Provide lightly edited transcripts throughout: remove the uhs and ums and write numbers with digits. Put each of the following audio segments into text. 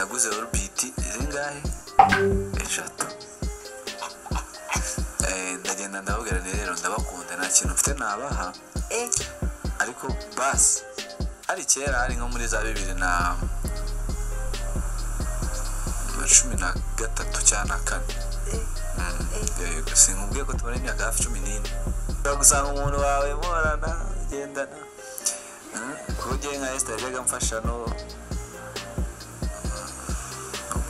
naguze orbit zingahe eshatu ndagenda ndababwira rero ndabakunda nta kintu mfite nabaha ariko basi ari kera hari nko muri za 2013 cyangwa 4 sinkubwiye ko tubona imyaka hafi 14 gusanga umuntu wawe morana gendana kugiye nka Esther yaga mfasha no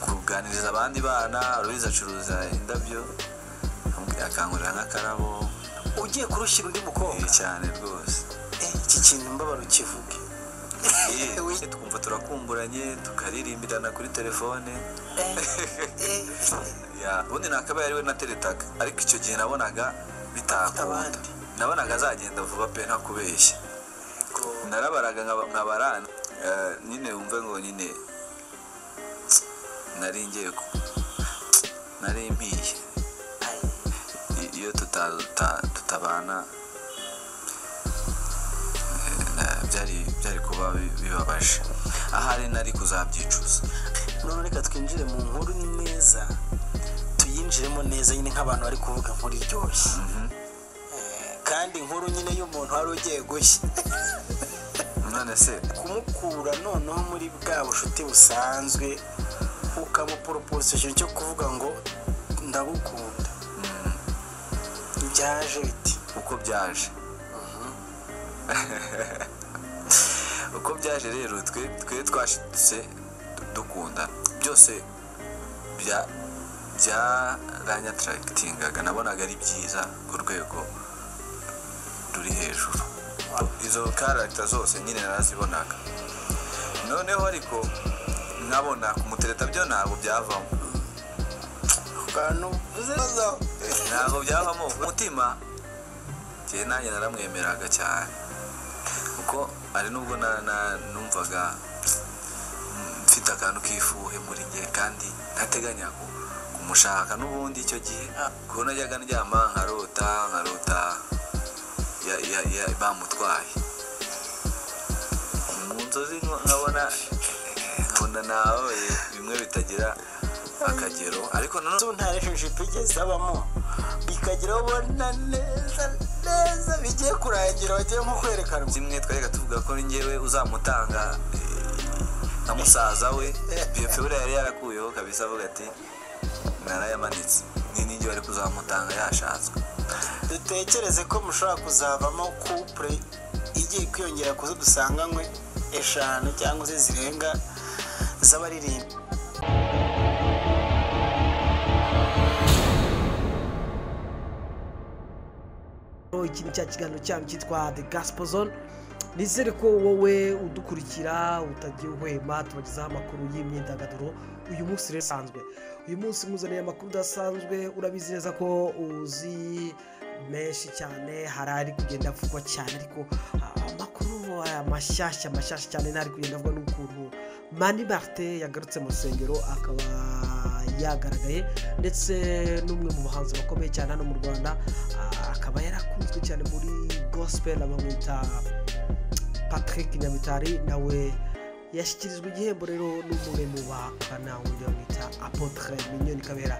kuganiriza abandi bana Louise acuruza indabyo akangurira nk'akarabo ugiye kurushyira undi mukobwa cyane rwose iki kintu mbabaro kivuge twumva turakumburanye tukaririmbirana kuri telefone ubundi nakabaye ariwe nateretaga ariko icyo gihe nabonaga bitakunda nabonaga azagenda vuba pe nta kubeshya narabaraga nkabarana nyine wumve ngo nyine nari ngiye nari impiye iyo tutabana byari kuba bibabaje ahari nari kuzabyicuza none reka twinjire mu nkuru neza tuyinjiremo neza nyine nk'abantu bari kuvuga nkuru iryoshye kandi inkuru nyine y'umuntu wari ugiye gushya none se kumukura noneho muri bwa bushuti busanzwe ukamupropose ikintu cyo kuvuga ngo ndagukunda byaje biti uko byaje uko byaje rero twe twashitse dukunda byose byaranyatractingaga nabonaga ari byiza ku rwego ruri hejuru izo character zose nyine narazibonaga noneho ariko nkabona kumutereta byo ntabwo byavamo kantu ntabwo byavamo umutima je nanjye naramwemeraga cyane kuko ari nubwo numvaga mfite akantu kifuhe muri nge kandi ntateganya kumushaka n'ubundi icyo gihe kuko najyaga ndyama nkarota bamutwaye mu nzozi nkabona nawe bimwe bitagira akagero ariko nanone nta relationship igeze abamo bikageraho ubona neza bigiye kurangira bagiye nko kwerekana zimwe twajyaga tuvuga ko njyewe uzamutanga na musaza we Biefeura yari yarakuyeho kabisa avuga ati narayamanitse n'ingi bari kuzamutanga yashatswe dutekereze ko mushobora kuzavamo couple igiye kwiyongera kuzo dusanganywe 5 cyangwa se zirenga z'abaririmba ikintu cya kiganiro cyabo cyitwa The Gospel Zone nizere ko wowe udukurikira utagiye uhwema tubagezaho amakuru y'imyidagaduro uyu munsi rero sanzwe uyu munsi muzaniye amakuru dasanzwe urabizi neza ko uzi menshi cyane harari kugenda avugwa cyane ariko amakuru amashyashya cyane ntari kugenda avugwa n'ukuntu Mani Martin yagarutse mu rusengero akaba yagaragaye ndetse n'umwe mu bahanzi bakomeye cyane hano mu Rwanda akaba yarakunzwe cyane muri gospel abamwita Patrick Nyamitari nawe yashyikirijwe igihembo rero n'umwe mu bafana wundi bamwita Apotre Mignone Kabera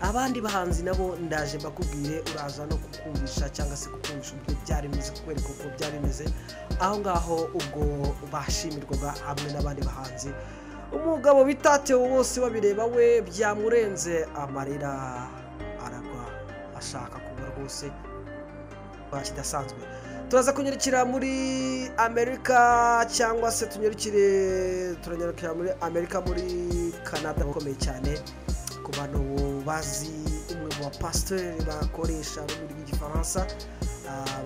abandi bahanzi nabo ndaje mbakubwire uraza no kukumvisha cyangwa se kukumvisha uburyo byari bimeze kwereka uko byari bimeze aho ngaho ubwo bashimirwaga hamwe n'abandi bahanzi umugabo bitatewe bose babireba we byamurenze amarira aragwa ashaka kuba rwose bakidasanzwe turaza kunyarukira muri Amerika cyangwa se turanyarukira muri Amerika muri Canada bakomeye cyane ku bantu bazi umwe mu bapasiteri bakoresha ururimi rw'igifaransa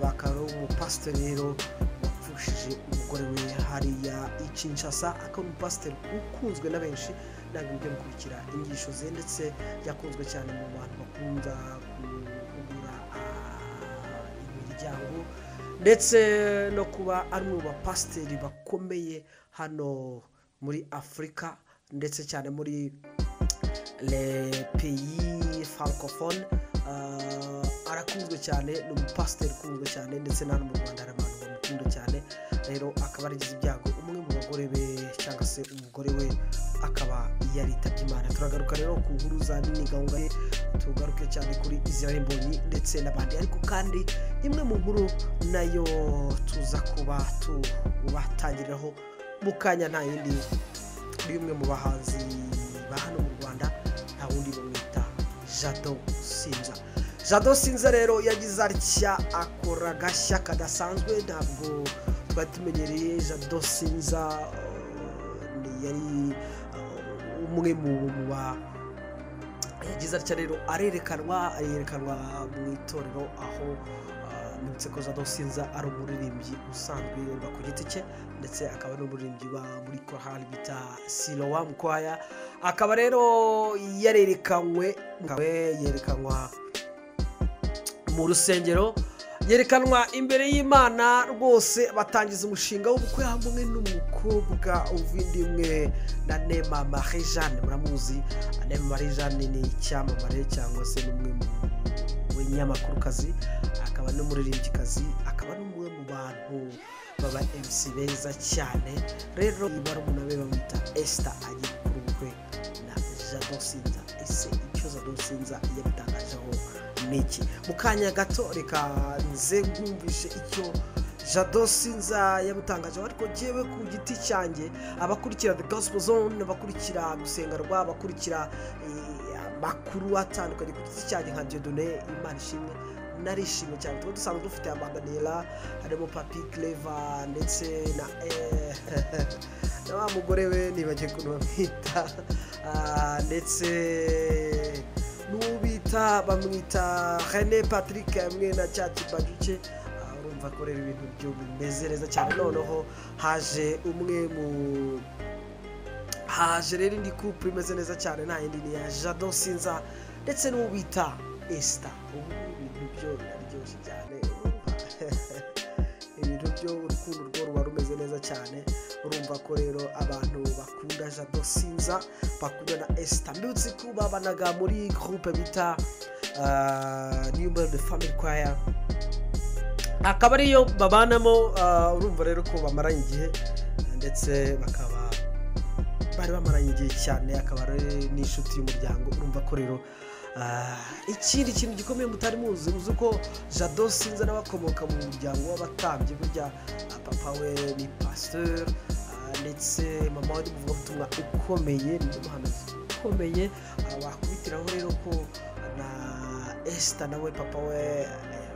bakaba umupasiteri rero wapfushije umugore we hariya i Kinshasa akaba umupasiteri ukunzwe na benshi ntabwo mujya mukurikira inyigisho ze ndetse yakunzwe cyane mu bantu bakunda kugura imiryango ndetse no kuba ari mu bapasiteri bakomeye hano muri Afurika ndetse cyane muri les pays francophones arakunzwe cyane ni umupasiteri ukunzwe cyane ndetse na mu Rwanda hari abantu amukunda cyane, rero akaba arigize ibyago umwe mu bagore be cyangwa se umugore we akaba yaritabye Imana. Turagaruka rero ku nkuru za Nini Gahongayire, tugaruke cyane kuri Israel Mbonyi ndetse n'abandi, ariko kandi imwe mu nkuru nayo tuza kuba tubatangiriraho mu kanya nta yindi, uri umwe mu bahanzi ba hano mu Rwanda, nta wundi bamwita Jado Sinza. Jado Sinza rero yagize atya akora agashya kadasanzwe, ntabwo twari tumenyereye Jado Sinza. Yari umwe mu yagize atya rero arerekanwa mu itorero, aho nibutse ko Jado Sinza ari umuririmbyi usanzwe yumva ku giti cye, ndetse akaba ari umuririmbyi muri korali bita Siloam Choir. Akaba rero yerekanwa mu rusengero, yerekanwa imbere y'Imana rwose, batangiza umushinga w'ubukwe hamwe n'umukobwa uvindimwe na Neema Marie Jeanne. Muramuzi Neema Marie Jeanne ni icyamamare cyangwa se n'umwe mu banyamakuru, akaba n'umuririmbyikazi, akaba n'umwe mu bantu baba MC beza cyane. Rero barumuna be bamwita Esther agiye gukora ubukwe na Jado Sinza. Ese icyo Jado Sinza yabitangajeho niki? Mu kanya gato reka nze nkumvishe icyo Jado Sinza yamutangajeho, ariko jewe ku giti cyanjye, abakurikira The Gospel Zone, abakurikira gusengerwa, abakurikira amakuru atandukanye, ku giti cyanjye nka Dieudonné Imana ishimwe, narishimye cyane. Tuba dusanzwe dufite Amaganela, harimo Papi Clever ndetse na wa mugore we nibagiye ukuntu bamwita, ndetse n'ubita bamwita René Patrick hamwe na Chati Bajuke. Urumva ko rero ibintu byo bimeze neza cyane. Noneho haje rero indi couple imeze neza cyane, nta yindi ni ya Jado Sinza ndetse n'ubita Esther. Ubu ibintu byo biraryoshye cyane, ibintu byo urukundo rwo ruba rumeze neza cyane. Urumva ko rero abantu bakunda Jado Sinza bakunda na Esther. Mbutse ko babanaga muri groupe bita New World Family Choir, akaba ariyo babanamo. Urumva rero ko bamaranye igihe, ndetse bakaba bari bamaranye igihe cyane, akaba ari n'inshuti y'umuryango. Urumva ko rero ikindi kintu gikomeye mutari muzi ko Jado Sinza nawe akomoka mu muryango w'abatambyi. Burya papa we ni pasteur, ndetse mama we ni umuvugabutumwa ukomeye, ni umuhanuzi ukomeye. Wakubitiraho rero ko na Esther nawe papa we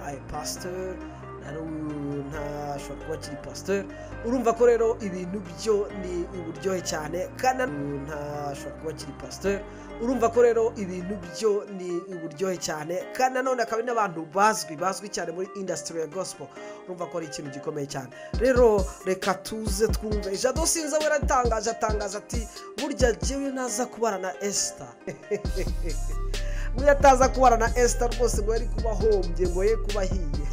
ari pasteur, ntashobora kuba akiri pasteur. Urumva ko rero ibintu byo ni uburyohe cyane, kandi ntashobora kuba akiri pasteur. Urumva ko rero ibintu byo ni uburyohe cyane, kandi nanone akaba n'abantu bazwi cyane muri industry ya gospel. Urumva ko ari ikintu gikomeye cyane. Rero reka tuze twumve Jado Sinza we atangaza ati burya jewe naza kubara na Esther. Muri ataza kubara na Esther rwose ngo yari kubahombye, ngo ye kubahiye.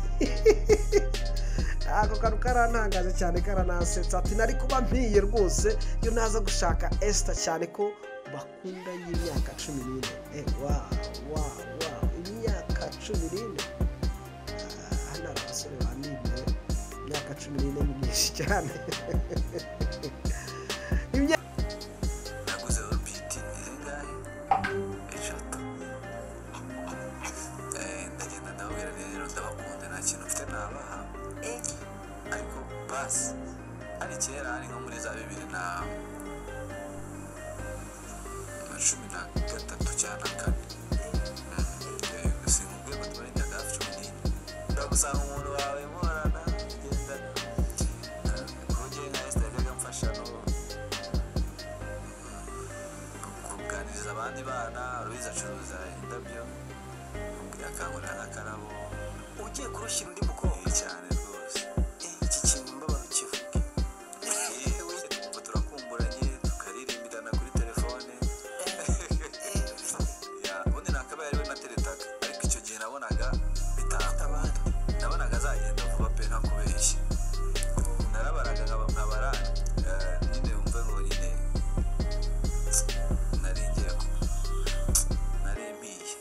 Ako kantu karantangaje cyane, karanasetsa. Ati nari kuba mpiye rwose iyo naza gushaka Esther, cyane ko bakundanye imyaka 14. Imyaka 14. Hano abasore banimwe imyaka 14 ni myinshi cyane. naguze orbiti irengaye eshatu, ndagenda ndababwira rero ndabakunda, nta kintu mfite nabaha, ariko basi ari kera, ari nko muri za 2013 cyangwa 14. Sinkubwiye ko tubarengaga hafi 14. Uragusanga umuntu wawe murana gendana, kugiye nka Esther yajyaga mfasha no kuganiriza abandi bana. Rubiza acuruza indabyo, akangurira n'akarabo. Ugiye kurushyira undi mukobwa cyane rwose. Iki kintu mbabara ukivuge. Ubwo turakumburanye, tukaririmbirana kuri telefone. Ubundi nakabaye ariwe nateretaga, ariko icyo gihe nabonaga bitakunda, nabonaga azagenda vuba pe nta kubeshya. Narabaraga nkabara, nyine wumve ngo nyine narimpiye.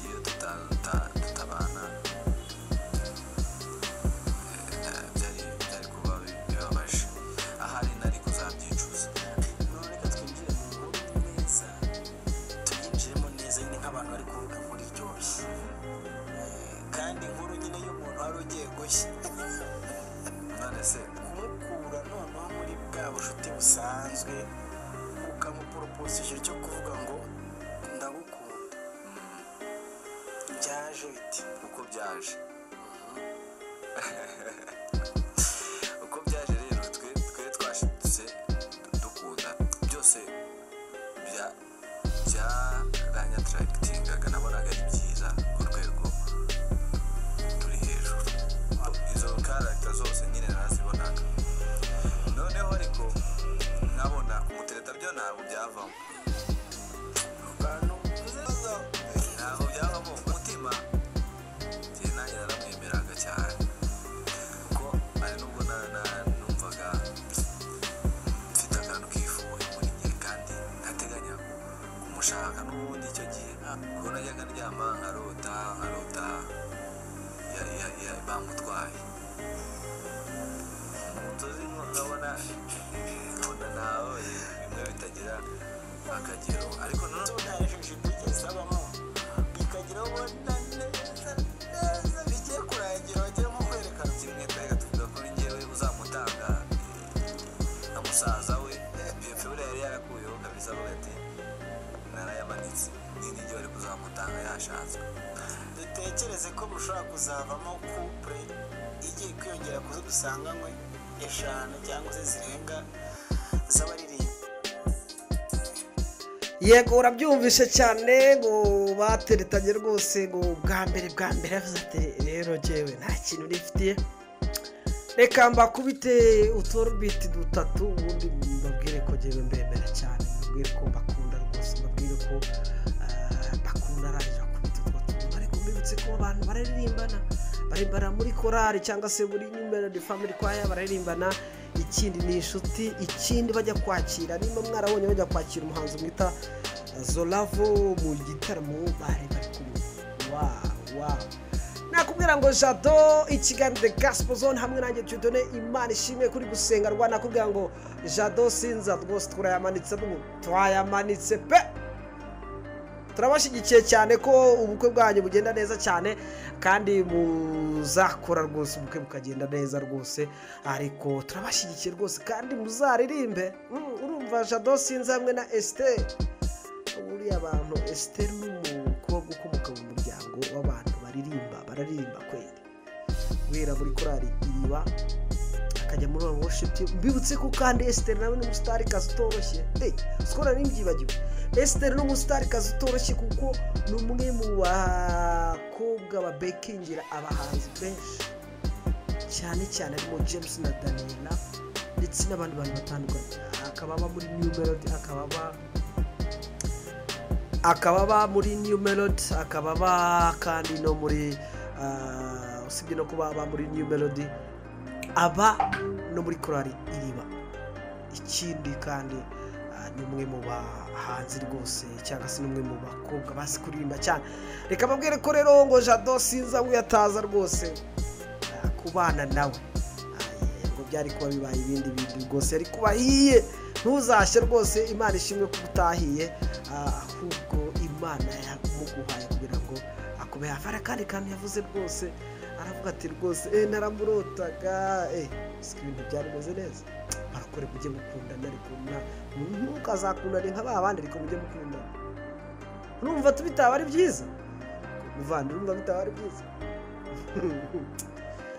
Iyo tutabana busanzwe ukamuproposije cyo kuvuga ngo ndagukunda byaje biti uko byaje uko byaje rero twe twashitse dukunda byose byaranyatractingaga nabonaga ari byiza ku rwego turi hejuru izo character zose nyine narazibonaga noneho ariko nkabona kumutereta byo ntabwo byavamo ntabwo byavamo umutima njye nanjye naramwemeraga cyane kuko ari nubwo numvaga mfite akantu kifuye muri njye kandi ntateganya kumushaka n'ubundi icyo gihe kuko najyaga ndyama nkarota bamutwaye inzozi nkabona nawe bimwe bitagira akagero ariko noneho ntajeje bigeze abamo bikagira ubona neza bigiye kurangira bagiye mu kwerekana kimwe twega tuvuga ko njyewe uzamutanga na musaza we febure yari yarakuyeho kabisa avuga ati narayamanitse n'inigi bari kuzamutanga yashatswe dutekereze ko mushobora kuzavamo couple igiye kwiyongera kuzo dusanganywe 5 cyangwa se zirenga z'abaririmba yego urabyumvishe cyane ngo bateretanye rwose ngo bwa mbere yavuze ati rero jewe nta kintu nifitiye reka mbakubite uturbiti dutatu ubundi mbabwire ko jewe mbemera cyane mbabwire ko mbakunda rwose mbabwire ko bakunda ararira kubita utwo tuntu ariko mbibutse ko abantu bararimbana muri korali cyangwa se muri New Melody Family Choir bararimbana ikindi ni inshuti ikindi bajya kwakira nimba mwarabonye bajya kwakira umuhanzi mwita Zolavo mu gitaramo bari kumwe wow nakubwira ngo Jado ikiganiro The Gospel Zone hamwe nanjye Dieudonné Imana ishimwe kuri gusenga rwana nakubwira ngo Jado sinza rwose turayamanitse pe turabashyigikiye cyane ko ubukwe bwanyu bugenda neza cyane kandi muzakora rwose ubukwe bukagenda neza rwose ariko turabashyigikiye rwose kandi muzaririmbe urumva Jado sinza hamwe na Esther buriya abantu Esther n'umukobwa ukomoka mu muryango w'abantu bararirimba kweli guhera muri korali iriba akajya muri worship mbibutse ko kandi Esther nawe ni umusitari kazi utoroshye sikora nimubyibagiwe Esther ni umusitari kazi utoroshye kuko ni umwe mu bakobwa babekingira abahanzi benshi cyane harimo James na Daniela ndetse n'abandi bantu batandukanye akaba muri New Melody akaba muri New Melody akaba kandi no muri usibye no kuba muri New Melody aba no muri korali iriba ikindi kandi ni umwe mu bahanzi rwose cyangwa se n'umwe mu bakobwa bazi kuririmba cyane reka babwire ko rero ngo Jado sinza ngo yataza rwose kubana nawe ngo byari kuba bibaye ibindi bintu rwose ari kubahiye ntuzashye rwose Imana ishimwe ko utahiye ahubwo Imana yamuguhaye kugira ngo akube yafara kandi yavuze rwose aravuga ati rwose naramurotaga ibintu byari bimeze neza barakore mujye mukundana ariko ntukazakundane nka babandi ariko mujye mukundana urumva bitaba ari byiza muvandi urumva bitaba ari byiza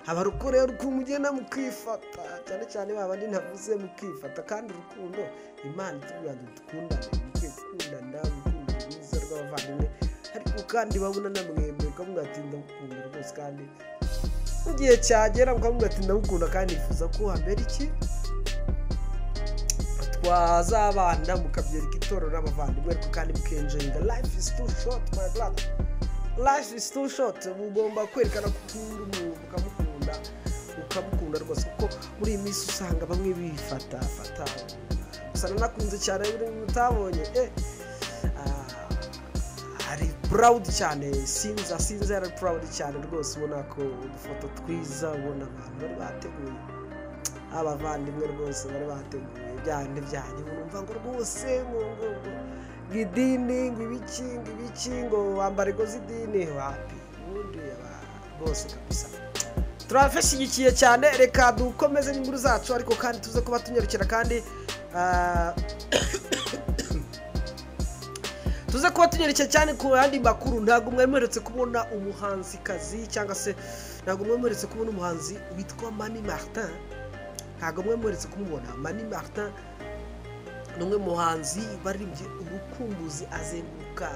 abarukore rero mugenda mukifata cyane babandi ntavuze mukifata kandi urukundo Imana itubwira dukundane mukundana urukundo rwiza rw'abavandimwe ariko kandi babona namwembe ukavuga ati ndagukunda rwose kandi mu gihe cyagera ukavuga ati ndagukunda kandi nifuza ko hambere iki twazabana mukabyereka itorero n'abavandimwe ariko kandi mukenjoyinga life is too short my brother life is too short ugomba kwerekana ko ukunda umuntu ukamukunda rwose kuko muri iyi minsi usanga bamwe bifata gusa nakunze cyane utabonye ari proud cyane sinza ari proud cyane rwose ubona ko udufoto twiza ubona abantu bari bateguye abavandimwe rwose bari bateguye byane byanyu urumva ngo rwose ngo idini ngo ibiki ngo wambara igozi idini wapi ubundi rwose kabisa turabashyigikiye cyane reka dukomeze n'inkuru zacu ariko kandi tuze kuba tunyarukira kandi tuze kuba tunyerekeye cyane ku yandi makuru. Ntabwo mwemeretse kubona umuhanzikazi cyangwa se ntabwo mwemeretse kubona umuhanzi witwa Mani Martin. Ntabwo mwemeretse kumubona. Mani Martin ni umwe mu muhanzi baririmbye urukumbuzi azenguruka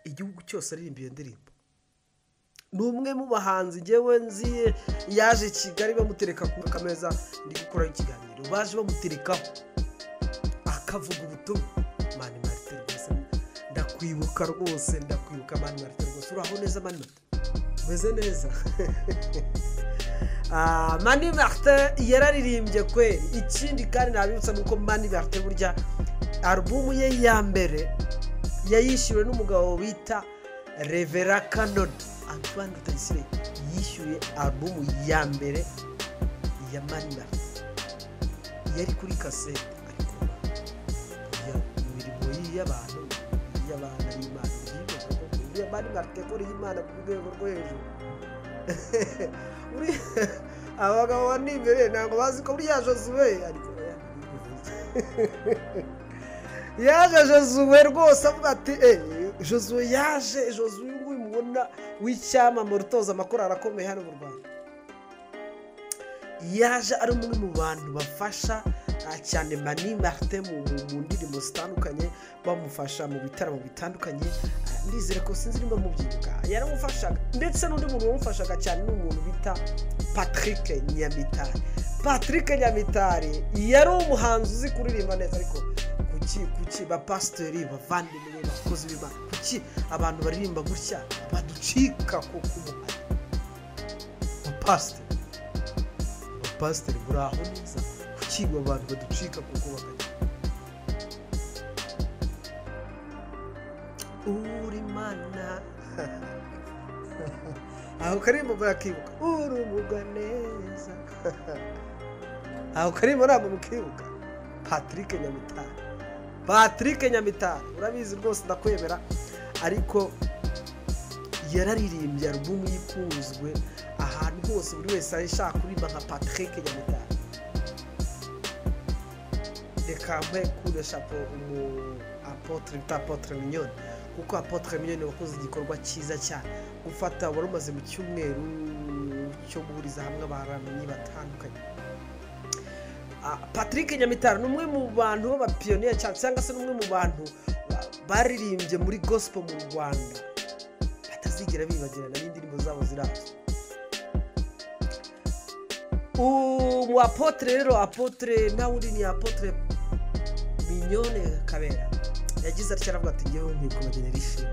igihugu cyose aririmba iyo ndirimbo. Ni umwe mu bahanzi njyewe nzi yaje Kigali bamutereka ku kameza ndi gukora ikiganiro, baje bamuterekaho akavuga ubutumwa. Mani Martin rwose ndakwibuka rwose, ndakwibuka Mani Martin rwose. Uraho neza Mani Martin? Umeze neza? Mani Martin yararirimbye kweli. Ikindi kandi nabibutsa nuko Mani Martin burya album ye ya mbere yayishyuwe n'umugabo bita Revera Canon. Antoine Rutayisire yishyuye album ya mbere ya Mani Martin, yari kuri kasete. Ariko imirimo y'abantu y'abana y'Imana yibuka ko Mani Martin kuri Imana ku rwego rwo hejuru. Abagabo bani imbere ntabwo bazi ko buriya Josuwe ariko yaje Josuwe rwose avuga ati Josuwe yaje, Josuwe nguyu mubona w'icyamamare utoza amakuru arakomeye hano mu Rwanda. Yaje ari umwe mu bantu bafasha cyane Mani Martin mu ndirimbo zitandukanye, bamufasha mu bitaramo bitandukanye. Ndizere ko sinzi nimba mubyibuka yaramufashaga, ndetse n'undi muntu wamufashaga cyane n'umuntu bita Patrick Nyamitari. Patrick Nyamitari yari umuhanzi uzi kuririmba neza, ariko kuki bapasiteri bavandimwe bakozi b'Imana, kuki abantu baririmba gutya baducika ko kumuhari? Bapasiteri buraho neza, kuki abantu baducika kuko bakajya uri Mana aho karimbo barakibuka uri umugwaneza aho karimbo ntabwo mukibuka. Patrick Nyamitari urabizi rwose ndakwemera, ariko yararirimbye album yikunzwe ahantu hose, buri wese arashaka kuririmba nka Patrick Nyamitari. Reka mpe kure chapeau Apotre Mignone, kuko Apotre Mignone wakoze igikorwa cyiza cyane, gufata wari umaze mu cyumweru cyo guhuriza hamwe abaramyi batandukanye. Patrick Nyamitari ni umwe mu bantu b'abapiyoniye cyane, cyangwa se n'umwe mu bantu baririmbye muri gospel mu Rwanda batazigera bibagirana n'indirimbo zabo zirazwi. Umu Apotre rero, Apotre nawe uri ni Apotre Mignone Kabera, yagize atya aravuga ati ngewe nkwiye kubagenera ishimwe.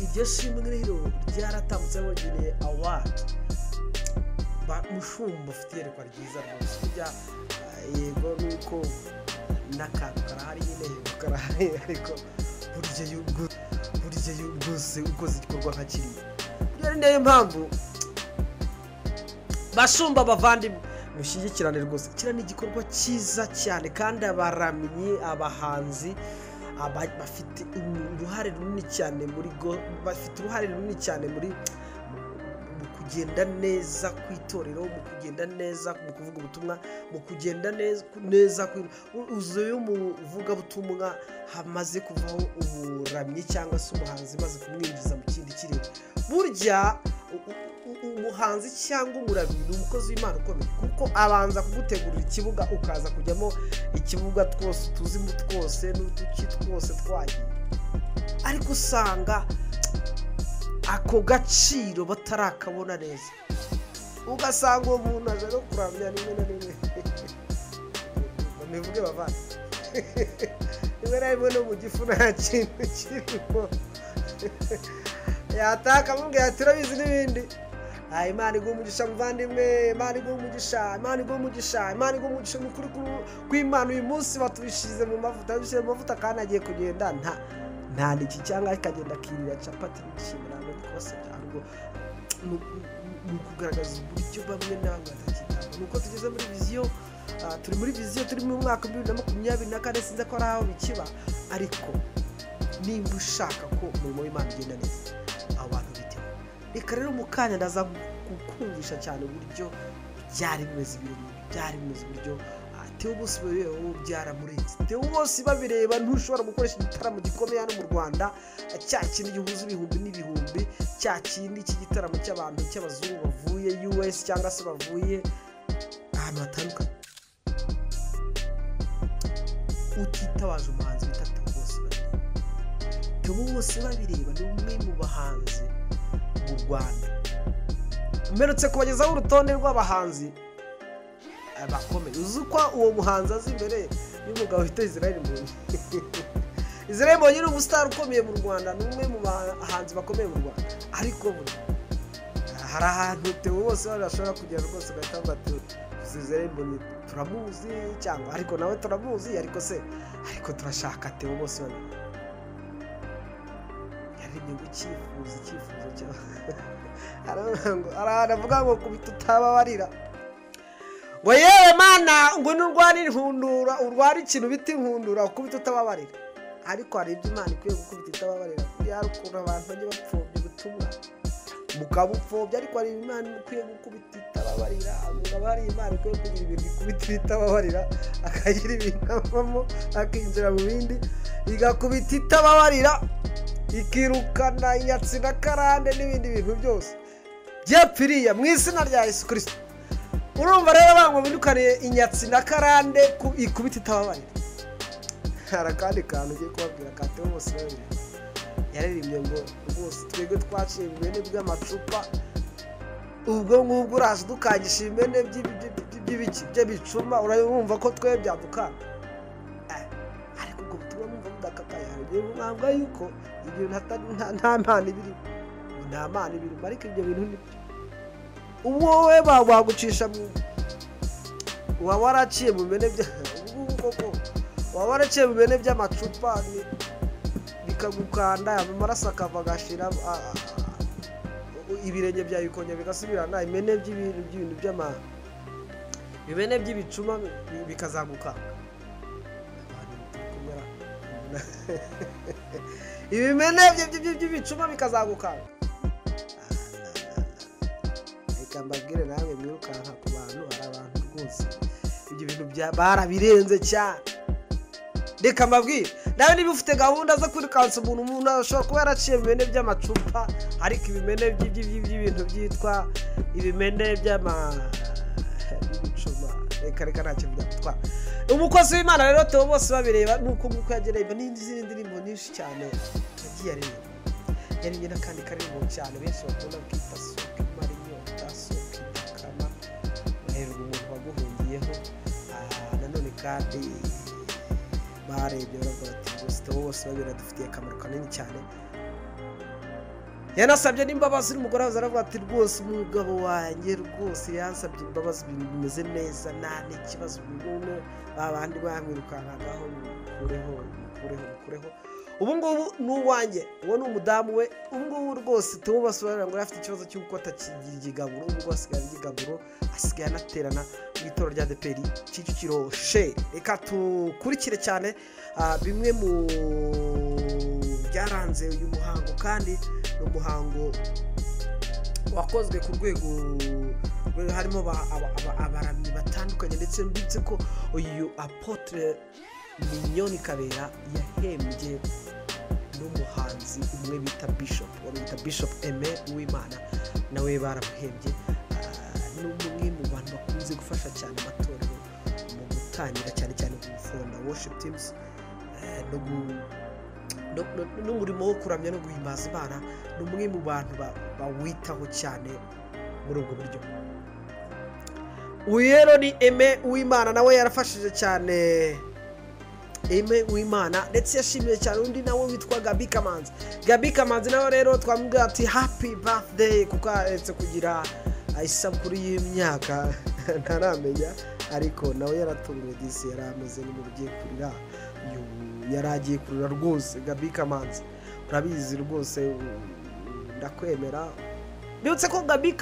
Iryo shimwe rero ryaratambutse bageneye award Mushumba ufite iyerekwa ryiza rwose. Burya yego nuko n'akantu karahari nyine karahari, ariko burya rwose ukoze igikorwa nka kiriya. Burya ni nayo mpamvu Bashumba bavandimwe mushyigikirane rwose. Kiriya ni igikorwa cyiza cyane, kandi abaramyi abahanzi bafite uruhare runini cyane muri kugenda neza ku itorero, mu kugenda neza mu kuvuga ubutumwa, mu kugenda neza uzuye umuvugabutumwa hamaze kuvaho umuramyi cyangwa se umuhanzi maze kumwinjiza mu kindi kirere. Burya umuhanzi cyangwa umuramyi ni umukozi w'Imana ukomeye, kuko abanza kugutegurira ikibuga ukaza kujyamo ikibuga twose tuzimo twose n'uduki twose twagiye, ariko usanga ako gaciro batarakabona neza. Ugasanga uwo muntu aje no kuramya rimwe na rimwe bamivuge bavana rimwe na rimwe no mu gifu nta kintu kirimo yataka mubwira ati urabizi n'ibindi. Imana iguha umugisha muvandimwe, Imana iguha umugisha, Imana iguha umugisha, Imana iguha umugisha mukuru kw'Imana. Uyu munsi batubishyize mu mavuta kandi agiye kugenda nta niki cyangwa akagenda akirira capati n'ishimira kose cyangwa mu kugaragaza uburyo bamwe n'abandi batakitanga. Nuko tugeze muri viziyo, turi muri viziyo, turi mu mwaka 2024, sinzi ko ari aho bikiba, ariko nimba ushaka ko umurimo w'Imana ugenda neza abantu bitewe, reka rero mu kanya ndaza gukumvisha cyane uburyo byari bimeze uburyo Theo Bose babireba wowe byaramurenze. Theo Bose babireba ntushobora gukoresha igitaramo gikomeye hano mu Rwanda, cya kindi gihuza ibihumbi n'ibihumbi, cya kindi cy'igitaramo cy'abantu cy'abazungu bavuye US cyangwa se bavuye ahantu hatandukanye, utitabaje umuhanzi bita Theo Bose babireba. Theo Bose babireba ni umwe mu bahanzi mu Rwanda. Mperutse kubagezaho urutonde rw'abahanzi bakomeye. Uzi ko uwo muhanzi azi imbere y'umugabo wita Israel Mbonyi. Israel Mbonyi ni umustar ukomeye mu Rwanda, ni umwe mu bahanzi bakomeye mu Rwanda, ariko hari ahantu Theo Bose bashobora kugera rwose ugahita bavuga ati Israel Mbonyi turamuzi cyangwa ariko nawe turamuzi, ariko turashaka Theo Bose babireba. Yaremye icyifuzo cyawe aravuga ngo kubita utababarira, ngo yewe mana ngo nurwara inkundura, urwara ikintu bita inkundura ukubita utababarira. Ariko hari ibyo Imana ikwiye gukubita itababarira. Yari ukuntu abantu bajya bapfobya ubutumwa mukabupfobya, ariko hari Imana ikwiye gukubita itababarira. Mugabo hari Imana ikwiye kugira ibintu ikubita itababarira, akagira ibintu avamo akinjira mu bindi, igakubita itababarira, ikirukana inyatsi na karande n'ibindi bintu byose byapfiriye mu izina rya Yesu Kristo. Urumva rero bamwe bindukaniye inyatsi na karande ikubita itababarira. Hari akandi kantu ugiye kubabwira ka Theo Bose babireba. Yaririmbye ngo rwose twebwe twaciye ibimene by'amacupa, ubwo ngubwo uraza dukangisha ibimene by'ibicuma, urabumva ko twebwe byadukana. Ariko ubwo butumwa mwumva budakakaye, mwambwa yuko ibyo nta mpano ibirimo, nta mpano ibirimo, ariko ibyo bintu ni ubu wowe bagucisha mu waba waraciye mu bimene waraciye mu bimene by'amacupa bikagukanda, amaraso akava agashira, ibirenge byawe bikongera bigasubirana, ibimene by'ibicuma bikazagukanga. Ibimene by'ibicuma bikazagukanga. Reka mbabwire nawe mwirukanka ku bantu, hari abantu rwose ibyo bintu barabirenze cyane. Reka mbabwire nawe niba ufite gahunda zo kwirukansa umuntu ashobora kuba yaraciye ibimene by'amacupa, ariko ibimene by'ibintu byitwa ibimene by'ibicuma reka ntacyo byatwara. Umukozi w'Imana rero Theo Bose babireba nuko nguko yagereye n'izindi ndirimbo nyinshi cyane yagiye areba. Yaririmbye n'akandi karirimbo cyane benshi bakunda kwita Soka imara inyota, Soka idakama, uherwa umuntu waguhungiyeho. Nanone kandi barebye baravuga bati Theo Bose babireba dufitiye akamaro kanini cyane. Yanasabye n'imbabazi n'umugore wawe aravuga ati rwose umugabo wanjye rwose yansabye imbabazi, ibintu bimeze neza, nta n'ikibazo bibone, babandi bamwirukankagaho mukureho. Ubu ngubu ni uwanjye, uwo ni umudamu we. Ubu ngubu rwose Theo Bose babireba ngo afite ikibazo cy'uko atakigira igigaburo, ubwo asigaye igigaburo, asigaye anaterana mu itorero rya ADEPR Kicukiro she. Reka tukurikire cyane bimwe mu byaranze uyu muhango, kandi ni umuhango wakozwe ku rwego harimo abaramyi batandukanye, ndetse ko uyu Apotre Mignone Kabera yahembye n'umuhanzi umwe bita Bishop Aime Uwimana, nawe baramuhembye. Ni umwe mu bantu bakunze gufasha cyane amatorero mu gutangira cyane mu gufonda worship teams, n'umurimo wo kuramya no guhimbaza Imana. Ni umwe mu bantu bawitaho cyane muri ubwo buryo. Uyu rero ni Aime Uwimana, nawe yarafashije cyane Aime Uwimana, ndetse yashimiye cyane undi nawe witwa Gaby Kamanzi nawe rero twamubwira ati happy birthday, kuko aretse kugira isabukuru y'imyaka ntaramenya, ariko nawe yaratunguwe disi, yari ameze n'umuntu ugiye kurira, yaragiye kurira rwose. Gaby Kamanzi urabizi rwose, ndakwemera. Ndetse ko Gaby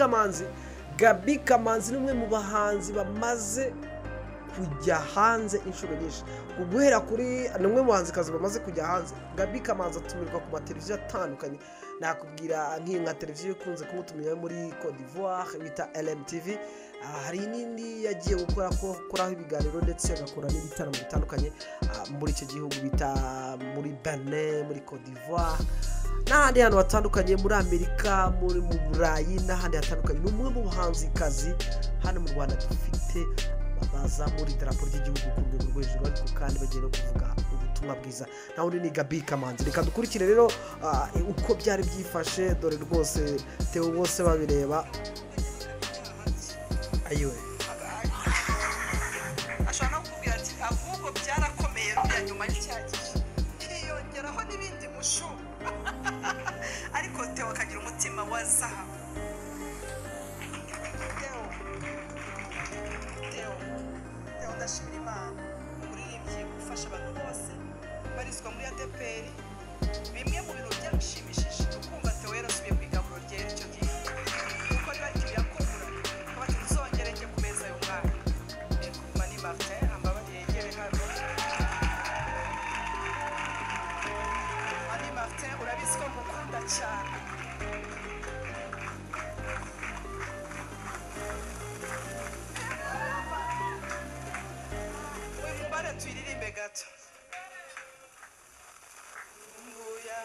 Kamanzi ni umwe mu bahanzi bamaze kujya hanze inshuro nyinshi, guhera kuri ni umwe mu bahanzikazi bamaze kujya hanze. Gaby Kamanzi atumirwa ku mateleviziyo atandukanye, nakubwira nk'inka televiziyo ikunze kumutumira muri Cote d'Ivoire bita LMTV. Hari n'indi yagiye gukoraho ibiganiro ndetse agakora n'ibitaramo bitandukanye muri icyo gihugu bita muri Benin, muri Cote d'Ivoire n'ahandi hantu hatandukanye, muri Amerika, mu Burayi n'ahandi hatandukanye. Ni umwe mu bahanzikazi hano mu Rwanda dufite baza muri idarapo ry'igihugu ku rwego rwo hejuru, ariko kandi bagiye no kuvuga ubutumwa bwiza. naho ni Gaby Kamanzi. Reka dukurikire rero uko byari byifashe, dore rwose Theo bose babireba. Ayiwe ashobora no kukubwira ati ahubwo byarakomeye ruriya nyuma y'icyagihe hiyongeraho n'ibindi mushu ariko Theo akagira umutima wa zahabu. Theo ndashimira Imana, umuririmbyi ufasha abantu bose barizwa muri ADPR. Bimwe mu bintu byamushimishije ukumva Theo yarasubiye ku igaburo ryera icyo gihe kuko niba ari ikintu yakubura kuba tuzongere njye ku meza y'umwana. Mani Martin ambabariye yegere hano. Mani Martin urabizi ko mukunda cyane. Uyu mubare tuyiririmbe gato. Nguya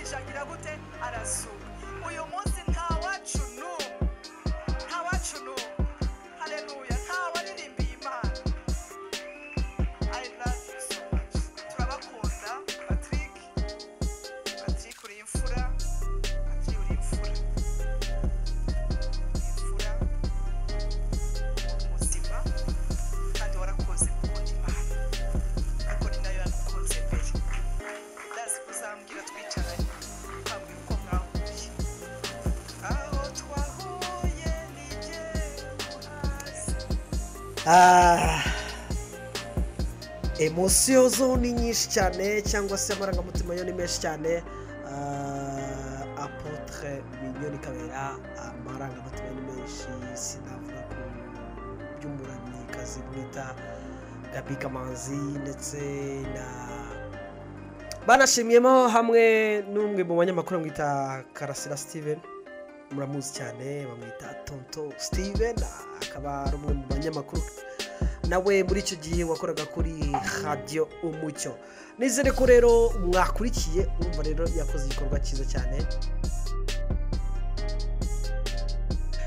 arangije agira gute arazuka uyu munsi nta wacu n'umwe haleluya nta waririmbiye imana I love you so much turabakunda Patrick uri imfura Patrick uri imfura muzima kandi warakoze gukunda imana ariko ni nayo yagukunze mbere ndazi kuzambwira twicaranye ukambwira uko mwahuye aho twahuye nijye hasi emosiyo zo ni nyinshi cyane cyangwa se amarangamutima yo ni menshi cyane. Apotre Mignone Kabera amarangamutima ni menshi, sinavuga ku by'umuramyikazi mwita Gaby Kamanzi ndetse na banashimyemo hamwe n'umwe mu banyamakuru mwita Karasira Steven, muramuzi cyane bamwita Tonto Steven, akaba ari umwe mu banyamakuru nawe muri icyo gihe wakoraga kuri Radio Umucyo. Nizere ko rero mwakurikiye, urumva rero yakoze igikorwa cyiza cyane.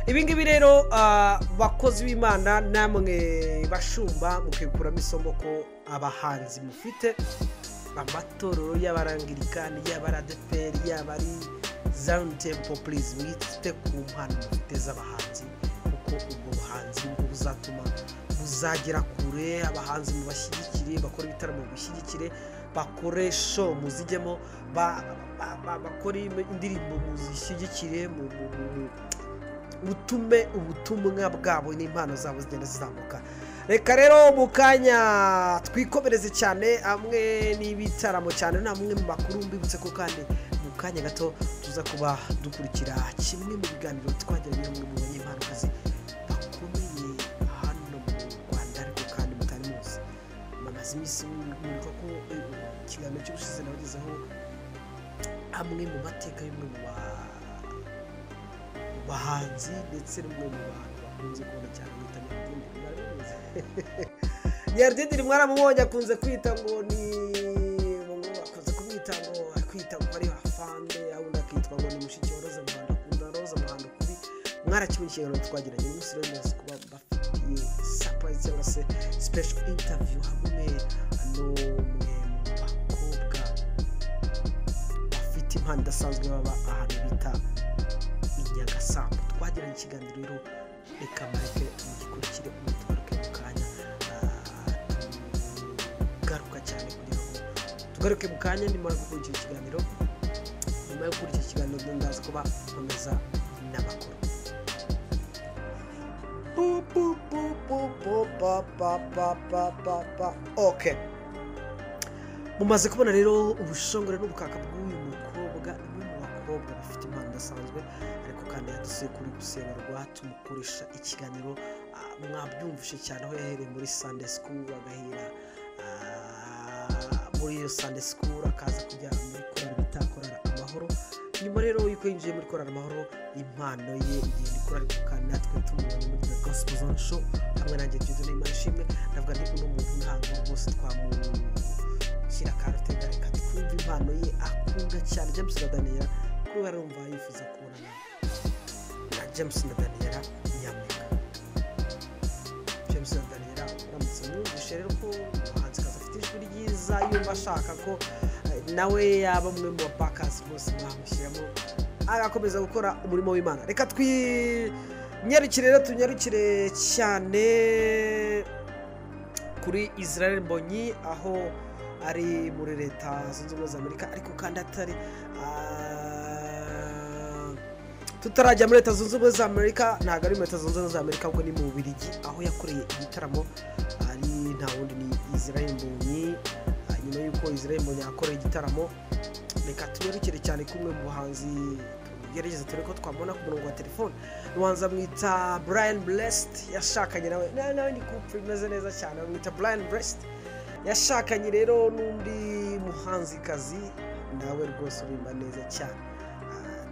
Ibingibi rero bakozi b'Imana namwe bashumba mukikuramo isomo ko abahanzi mufite amatorero y'abarangirikani y'abaradeperi y'abari Zion Temple, please mwite ku mpano mufite z'abahanzi, kuko ubwo buhanzi bwo buzatuma muzagera kure. Abahanzi mubashyigikire, bakora ibitaramo bishyigikire, bakore show muzijyemo, bakore indirimbo muzishyigikire, utume ubutumwa bwabo n'impano zabo zigenda zizamuka. Reka rero mu kanya twikomereze cyane amwe n'ibitaramo cyane namwe mu makuru, mbibutse ko kandi mu kanya gato tuza kuba dukurikira kimwe mu biganiro twagiranye n'umwe mu banyempanokazi bakomeye hano mu Rwanda, ariko kandi mutari muzi. Mamaze iminsi muribuka ko ikiganiro cy'ubushize nabagezeho amwe mu mateka y'umwe mu bahanzi ndetse n'umwe mu bantu bakunze kubona cyane mwita Nyardindiri. Mwaramubonye akunze kwita ngo ni akunze kumwita ngo kwita ngo ari afande, ahubwo akitwa ngo ni mushiki wa Roza Muhando, akunda Roza Muhando kubi. Mwarakibonye ikiganiro twagiranye n'umunsi rero neza kuba bafitiye surprise cyangwa se special interview hamwe n'umwe mu bakobwa bafite impano idasanzwe baba ahantu bita Nyagasambu. Twagiranye ikiganiro rero, reka mareke mugikurikire umutwaruke mu kanya tugaruka cyane kugira ngo tugaruke mu kanya nimara gukurikira ikiganiro. Nyuma yo gukurikira ikiganiro ndaza kuba nkomeza n'amakuru. Okay, mumaze kubona rero ubushongore n'ubukaka bw'uyu mukobwa, umwe mu bakobwa bafite impano idasanzwe, ariko kandi yadusuye kuri gusenga rwa tumukoresha ikiganiro. Mwabyumvishe cyane aho yahereye muri Sunday School, agahera muri iyo Sunday School akaza kujya muri korali bita Korali Amahoro. Nyuma rero yuko yinjiye muri Korali Amahoro, impano ye igenda ikura, ariko kandi natwe tumubonye muri The Gospel Zone Show hamwe nanjye Dieudonné Imanishimwe. Ndavuga nti uno muntu ntabwo rwose twamushyira karutega, reka twumve impano ye akunda cyane. James na Daniela kuba arumva yifuza kubonana na James na Daniela Nyampinga. James na Daniela uramutse mwumvishe rero ko umuhanzikazi afite ijwi ryiza, yumva ashaka ko nawe yaba umwe mu bapakazi bose mwamushyiramo agakomeza gukora umurimo w'Imana. Reka tunyarukire cyane kuri Israel Mbonyi, aho ari muri Leta Zunze Ubumwe za Amerika, ariko kandi atari tutarajya muri Leta Zunze Ubumwe za Amerika. Ntabwo ari muri Leta Zunze Ubumwe za Amerika, ahubwo ni mu Bubiligi, aho yakoreye igitaramo. Ari nta wundi ni Israel Mbonyi. Nyuma y'uko Israel Mbonyi yakoreye igitaramo, reka tunyarukire cyane kumwe mu bahanzi tugerageza turi ko twabona ku murongo wa telefone. Umuhanzi mwita Brian Blessed, yashakanye nawe ni couple imeze neza cyane, mwita Brian Blessed. Yashakanye rero n'undi muhanzikazi nawe rwose urimba neza cyane.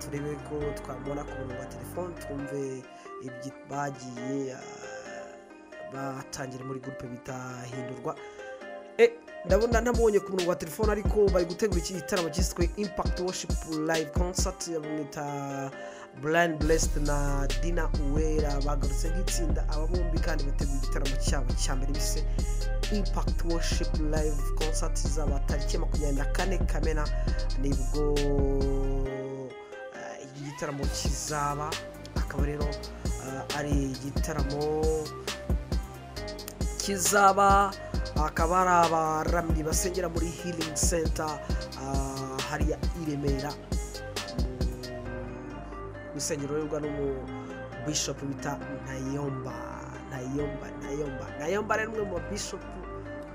Turebe ko twabona ku murongo wa telefone, twumve ibyo bagiye batangira muri groupe bita Hindurwa. ndabona ntamubonye ku murongo wa telefone ariko bari gutegura iki gitaramo cyiswe Impact Worship Live Concert bamwita Blind Blessed na Dina Uwera bagarutse nk'itsinda aba bombi kandi bateguye igitaramo cyabo cya mbere bise Impact Worship Live Concert zaba tariki 24 Kamena nibwo igitaramo kizaba akaba rero ari igitaramo kizaba akaba ari abaramyi basengera muri Healing Center hariya i Remera mu rusengero rwa bishop bita Nayomba rero umwe mu bishop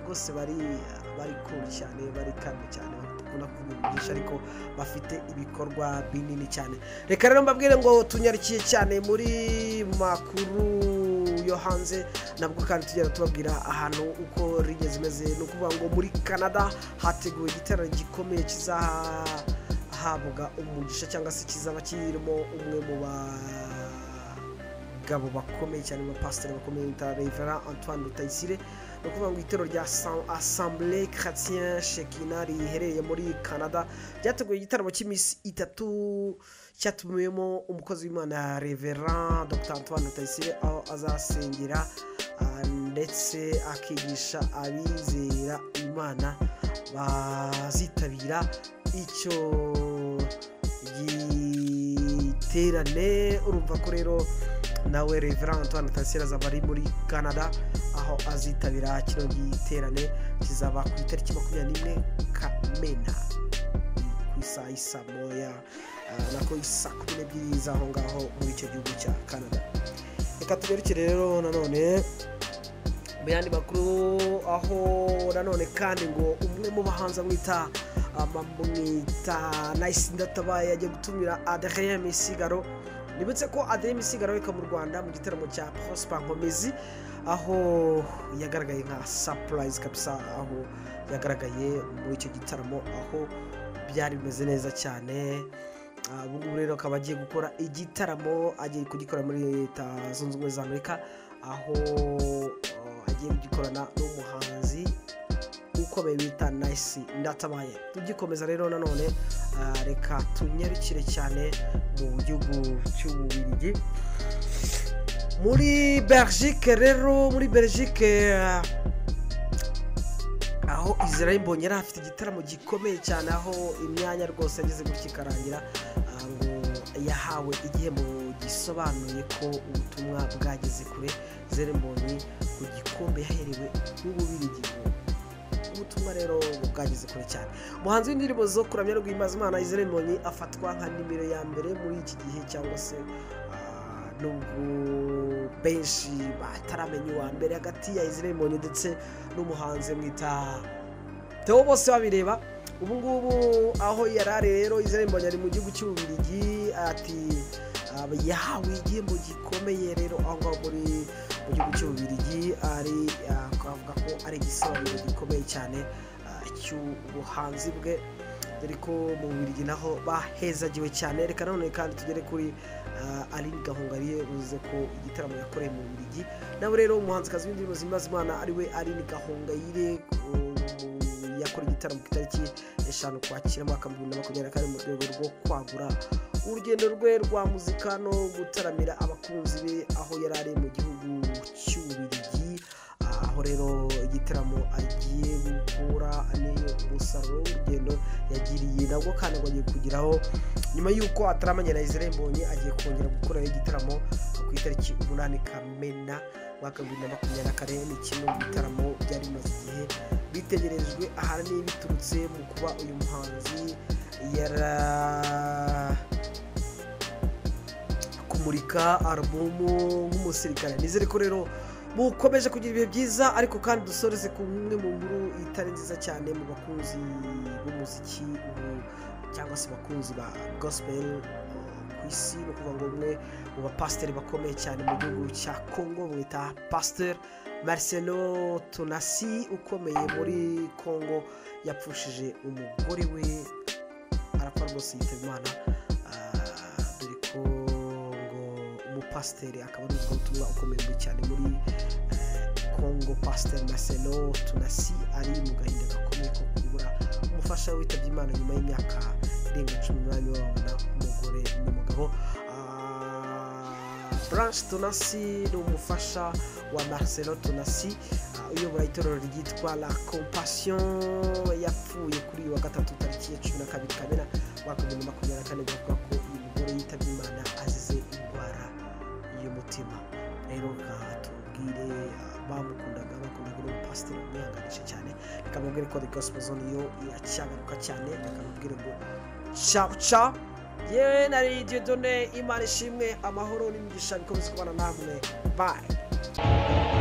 rwose bari cool cyane bari kalme cyane bakunda kubigisha ariko bafite ibikorwa binini cyane. Reka rero mbabwire ngo tunyarikiye cyane muri makuru yo hanze nabwo kandi tugera tubabwira ahantu uko rigeze imeze no kuvuga ngo muri Canada hateguwe igitaramo gikomeye kizahabwa umugisha cyangwa se kizaba kirimo umwe mu bagabo bakomeye cyane mu pasteur bakomeye bita Reverend Antoine Rutayisire no kuvuga ngo itero rya Assemblée Chrétien Shekinah riherereye muri Canada ryateguye igitaramo cy'iminsi 3 cyatumiwemo umukozi w'Imana Reverend Dr Antoine Rutayisire aho azasengera ndetse akigisha abizera Imana bazitabira icyo giterane. Urumva ko rero nawe Reverend Antoine Rutayisire azaba ari muri Canada aho azitabira kino giterane kizaba ku itariki 21 Kamena ku isa moya nako isa 12 zaho ngaho muri icyo gihugu cya Canada. Reka tugerukire rero nanone bayandi makuru aho nanone kandi ngo umwe mu bahanza mwita Nice Ndatabaye yagiye gutumira Adrien Misigaro. Nibutse ko Adrien Misigaro yeka mu Rwanda mu gitaramo cya Prosper Nkomezi aho yagaragaye nka surprise kabisa aho yagaragaye muri icyo gitaramo aho byari bimeze neza cyane. Ubu rero akaba agiye gukora igitaramo agiye kugikora muri Leta Zunze Ubumwe za Amerika aho agiye kugikorana n'umuhanzi ukomeye bita Nice Ndatabaye. Tugikomeza rero nanone reka tunyarukire cyane mu gihugu cy'Ububiligi muri Belgique rero muri Belgique aho Israel Mbonyi yari afite igitaramo gikomeye cyane aho imyanya rwose yageze gukikarangira ngo yahawe igihembo gisobanuye ko ubutumwa bwageze kure. Israel Mbonyi ku gikombe yaherewe n'Ububiligi ubutumwa rero bwageze kure cyane. Umuhanzi w'indirimbo zo kuramya no guhimbaza Imana Israel Mbonyi afatwa nka nimero ya mbere muri iki gihe cyangwa se nubwo benshi bataramenya uwa mbere hagati ya Israel Mbonyi ndetse n'umuhanzi mwita Theo bose babireba. Ubu ngubu aho yarari rero Israel Mbonyi ari mu gihugu cy'Ububiligi ati yahawe igihembo gikomeye rero aho muri mu gihugu cy'Ububiligi ari akavuga ko ari igisobanuro gikomeye cyane cy'ubuhanzi bwe dore ko mu Bubiligi naho bahezagiwe cyane. Reka none kandi tugere kuri Aline Gahongayire uze ko igitaramo yakoreye mu Bubiligi nawe rero umuhanzikazi w'indirimbo zimbaza Imana ari we Aline Gahongayire yakora igitaramo ku itariki 5 Ukwakira 2024 mu rwego rwo kwagura urugendo rwe rwa muzika no gutaramira abakunzi be aho yari ari mu gihugu cy'Ububiligi aho rero igitaramo agiye gukora ni umusaruro w'urugendo yagiriye nabwo kandi ngo agiye kugiraho nyuma y'uko ataramanye na Israel Mbonyi agiye kongera gukora igitaramo ku itariki 8 Kamena 2024. Ni kimwe mu bitaramo byari bimaze igihe bitegerejwe ahanini biturutse mu kuba uyu muhanzi kumurika alubumu nk'umusirikare. Nizere ko rero mukomeje kugira ibihe byiza ariko kandi dusoreze ku umwe mu nkuru itari nziza cyane mu bakunzi b'umuziki cyangwa se bakunzi ba gospel ku isi no kuvuga ngo umwe mu bapasiteri bakomeye cyane mu gihugu cya Congo mwita Pasteur Marcelo Tonasi ukomeye muri Congo yapfushije umugore we arapfa rwose yitaba Imana dore ko ngo umupasiteri akaba ari ubutumwa ukomeye cyane muri Congo Pasteur Marcelo Tunasi ari mu gahinda gakomeye ko kubura umufasha witabye Imana nyuma y'imyaka irenga 18 babana umugore n'umugabo. Branch Tunasi ni umufasha wa Marcelo Tunasi uyobora itorero ryitwa La Compassion yapfuye kuri wa gatatu tariki ya 12 Kamena 2024 bavuga ko uyu mugore yitabye Imana azize indwara y'umutima. Rero tubwire bamukundaga n'umupasiteri umwihanganisha cyane, bikamubwira ko The Gospel Zone yo iracyagaruka cyane, bikamubwira ngo ciao yewe na Radio Done. Imana ishimwe, amahoro n'imigisha bikomeze kubana namwe. Bye.